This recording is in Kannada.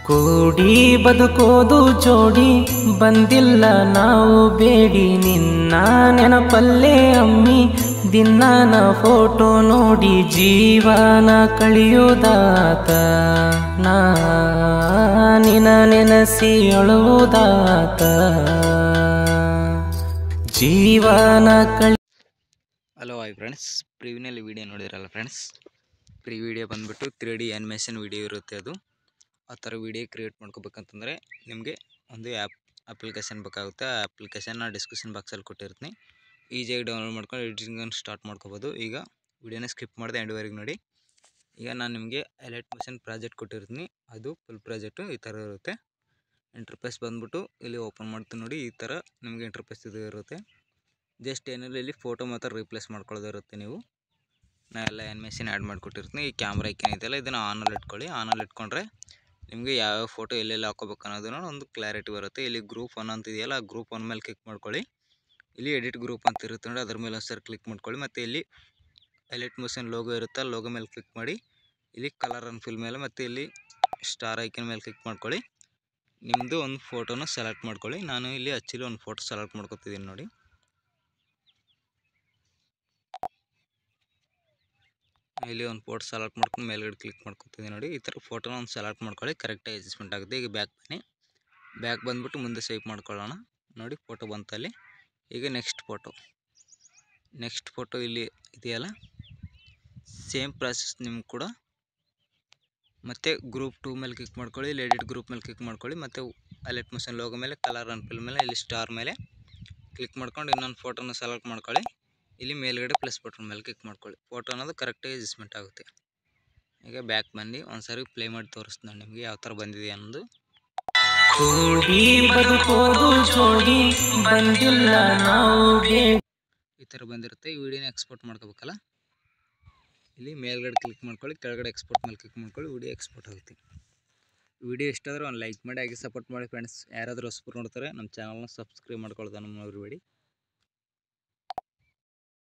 ಕೂಡಿ ಬದುಕೋದು ಜೋಡಿ ಬಂದಿಲ್ಲ ನಾವು ಬೇಡಿ ನಿನ್ನ ನೆನಪಲ್ಲೇ ಅಮ್ಮಿ ದಿನಾನ ಫೋಟೋ ನೋಡಿ ಜೀವನ ಕಳೆಯುವುದಾತ ನಾ ನಿನ ನೆನಸಿ ಅಳುವುದಾತ ಜೀವನ ಹಲೋ ಹಾಯ್ ಫ್ರೆಂಡ್ಸ್, ಪ್ರಿವ್ಯೂನಲ್ಲಿ ವಿಡಿಯೋ ನೋಡಿದ್ರಲ್ಲ ಫ್ರೆಂಡ್ಸ್. ವಿಡಿಯೋ ಬಂದುಬಿಟ್ಟು 3D ಆ್ಯನಿಮೇಷನ್ ವಿಡಿಯೋ ಇರುತ್ತೆ. ಅದು ಆ ಥರ ವಿಡಿಯೋ ಕ್ರಿಯೇಟ್ ಮಾಡ್ಕೋಬೇಕಂತಂದರೆ ನಿಮಗೆ ಒಂದು ಅಪ್ಲಿಕೇಶನ್ ಬೇಕಾಗುತ್ತೆ. ಆ ಅಪ್ಲಿಕೇಶನ್ ನಾನು ಡಿಸ್ಕ್ರಿಪ್ಷನ್ ಬಾಕ್ಸಲ್ಲಿ ಕೊಟ್ಟಿರ್ತೀನಿ. ಈಸಿಯಾಗಿ ಡೌನ್ಲೋಡ್ ಮಾಡ್ಕೊಂಡು ಎಡಿಟಿಂಗನ್ನು ಸ್ಟಾರ್ಟ್ ಮಾಡ್ಕೋಬೋದು. ಈಗ ವಿಡಿಯೋನ ಸ್ಕಿಪ್ ಮಾಡಿದೆ ಎಂಡ್ವರೆಗೆ ನೋಡಿ. ಈಗ ನಾನು ನಿಮಗೆ ಎಲೈಟ್ ಮೋಷನ್ ಪ್ರಾಜೆಕ್ಟ್ ಕೊಟ್ಟಿರ್ತೀನಿ. ಅದು ಫುಲ್ ಪ್ರಾಜೆಕ್ಟು ಈ ಥರ ಇರುತ್ತೆ. ಇಂಟರ್ಫೇಸ್ ಬಂದುಬಿಟ್ಟು ಇಲ್ಲಿ ಓಪನ್ ಮಾಡ್ತೀನಿ ನೋಡಿ. ಈ ಥರ ನಿಮಗೆ ಇಂಟರ್ಫೇಸ್ ಇದು ಇರುತ್ತೆ. ಜಸ್ಟ್ ಏನಿಲ್ಲ, ಇಲ್ಲಿ ಫೋಟೋ ಮಾತ್ರ ರೀಪ್ಲೇಸ್ ಮಾಡ್ಕೊಳ್ಳೋದಿರುತ್ತೆ. ನೀವು ನಾ ಎಲ್ಲ ಆ್ಯನಿಮೇಷನ್ ಆ್ಯಡ್ ಮಾಡಿಕೊಟ್ಟಿರ್ತೀನಿ. ಈ ಕ್ಯಾಮ್ರಾ ಐಕನ್ ಇದೆಯಲ್ಲ, ಇದನ್ನು ಆನಲ್ಲಿ ಇಟ್ಕೊಳ್ಳಿ. ಆನಲ್ಲಿ ಇಟ್ಕೊಂಡ್ರೆ ನಿಮಗೆ ಯಾವ್ಯಾವ ಫೋಟೋ ಎಲ್ಲೆಲ್ಲಿ ಹಾಕೋಬೇಕು ಅನ್ನೋದನ್ನು ಒಂದು ಕ್ಲಾರಿಟಿ ಬರುತ್ತೆ. ಇಲ್ಲಿ ಗ್ರೂಪ್ 1 ಅಂತ ಇದೆಯಲ್ಲ, ಆ ಗ್ರೂಪ್ 1 ಮೇಲೆ ಕ್ಲಿಕ್ ಮಾಡ್ಕೊಳ್ಳಿ. ಇಲ್ಲಿ ಎಡಿಟ್ ಗ್ರೂಪ್ ಅಂತ ಇರುತ್ತೆ ನೋಡಿ, ಅದ್ರ ಮೇಲೆ ಒಂದ್ಸರಿ ಕ್ಲಿಕ್ ಮಾಡ್ಕೊಳ್ಳಿ. ಮತ್ತು ಇಲ್ಲಿ ಎಲೈಟ್ ಮೋಷನ್ ಲೋಗೋ ಇರುತ್ತೆ, ಲೋಗೋ ಮೇಲೆ ಕ್ಲಿಕ್ ಮಾಡಿ. ಇಲ್ಲಿ ಕಲರ್ ಆ್ಯಂಡ್ ಫಿಲ್ ಮೇಲೆ ಮತ್ತು ಇಲ್ಲಿ ಸ್ಟಾರ್ ಐಕನ್ ಮೇಲೆ ಕ್ಲಿಕ್ ಮಾಡ್ಕೊಳ್ಳಿ. ನಿಮ್ಮದು ಒಂದು ಫೋಟೋನ ಸೆಲೆಕ್ಟ್ ಮಾಡ್ಕೊಳ್ಳಿ. ನಾನು ಇಲ್ಲಿ ಆ್ಯಕ್ಚುಲಿ ಒಂದು ಫೋಟೋ ಸೆಲೆಕ್ಟ್ ಮಾಡ್ಕೊತಿದ್ದೀನಿ ನೋಡಿ. ಇಲ್ಲಿ ಒಂದು ಫೋಟೋ ಸೆಲೆಕ್ಟ್ ಮಾಡ್ಕೊಂಡು ಮೇಲ್ಗಡೆ ಕ್ಲಿಕ್ ಮಾಡ್ಕೊತಿದ್ದೀನಿ ನೋಡಿ. ಈ ಥರ ಫೋಟೋನ ಒಂದು ಸೆಲೆಕ್ಟ್ ಮಾಡ್ಕೊಳ್ಳಿ, ಕರೆಕ್ಟಾಗಿ ಅಡ್ಜಸ್ಟ್ಮೆಂಟ್ ಆಗುತ್ತೆ. ಈಗ ಬ್ಯಾಕ್ ಬನ್ನಿ. ಬ್ಯಾಕ್ ಬಂದುಬಿಟ್ಟು ಮುಂದೆ ಸ್ವೈಪ್ ಮಾಡ್ಕೊಳ್ಳೋಣ ನೋಡಿ. ಫೋಟೋ ಬಂತಲ್ಲಿ. ಈಗ ನೆಕ್ಸ್ಟ್ ಫೋಟೋ ಇಲ್ಲಿ ಇದೆಯಲ್ಲ, ಸೇಮ್ ಪ್ರಾಸೆಸ್ ನಿಮ್ಗೆ ಕೂಡ. ಮತ್ತು ಗ್ರೂಪ್ 2 ಮೇಲೆ ಕ್ಲಿಕ್ ಮಾಡ್ಕೊಳ್ಳಿ. ಇಲ್ಲಿ ಎಡಿಟ್ ಗ್ರೂಪ್ ಮೇಲೆ ಕ್ಲಿಕ್ ಮಾಡ್ಕೊಳ್ಳಿ. ಮತ್ತು ಎಲೈಟ್ ಮೋಷನ್ ಲೋಗೋ ಮೇಲೆ ಕಲರ್ ಆ್ಯಂಡ್ ಫಿಲ್ ಮೇಲೆ ಇಲ್ಲಿ ಸ್ಟಾರ್ ಮೇಲೆ ಕ್ಲಿಕ್ ಮಾಡ್ಕೊಂಡು ಇನ್ನೊಂದು ಫೋಟೋನ ಸೆಲೆಕ್ಟ್ ಮಾಡ್ಕೊಳ್ಳಿ. ಇಲ್ಲಿ ಮೇಲ್ಗಡೆ ಪ್ಲಸ್ ಬಟನ್ ಮೇಲೆ ಕ್ಲಿಕ್ ಮಾಡ್ಕೊಳ್ಳಿ. ಫೋಟೋ ಅನ್ನೋದು ಕರೆಕ್ಟಾಗಿ ಅಡ್ಜಸ್ಟ್ಮೆಂಟ್ ಆಗುತ್ತೆ. ಈಗ ಬ್ಯಾಕ್ ಬಂದು ಒಂದ್ಸರಿ ಪ್ಲೇ ಮಾಡಿ ತೋರಿಸ್ತೀನಿ ನಾನು ನಿಮಗೆ ಯಾವ ಥರ ಬಂದಿದೆ ಅನ್ನೋದು. ಈ ಥರ ಬಂದಿರುತ್ತೆ. ಈ ವಿಡಿಯೋನ ಎಕ್ಸ್ಪೋರ್ಟ್ ಮಾಡ್ಕೋಬೇಕಲ್ಲ, ಇಲ್ಲಿ ಮೇಲ್ಗಡೆ ಕ್ಲಿಕ್ ಮಾಡ್ಕೊಳ್ಳಿ, ಕೆಳಗಡೆ ಎಕ್ಸ್ಪೋರ್ಟ್ ಮೇಲೆ ಕ್ಲಿಕ್ ಮಾಡ್ಕೊಳ್ಳಿ. ವಿಡಿಯೋ ಎಕ್ಸ್ಪೋರ್ಟ್ ಆಗುತ್ತೆ. ವಿಡಿಯೋ ಇಷ್ಟ ಆದರೆ ಒಂದು ಲೈಕ್ ಮಾಡಿ, ಹಾಗೆ ಸಪೋರ್ಟ್ ಮಾಡಿ ಫ್ರೆಂಡ್ಸ್. ಯಾರಾದರೂ ಹೊಸಬರು ನೋಡ್ತಾರೆ ನಮ್ಮ ಚಾನಲ್ನ ಸಬ್ಸ್ಕ್ರೈಬ್ ಮಾಡ್ಕೊಳ್ಳೋದನ್ನು ಮರಿಬೇಡಿ.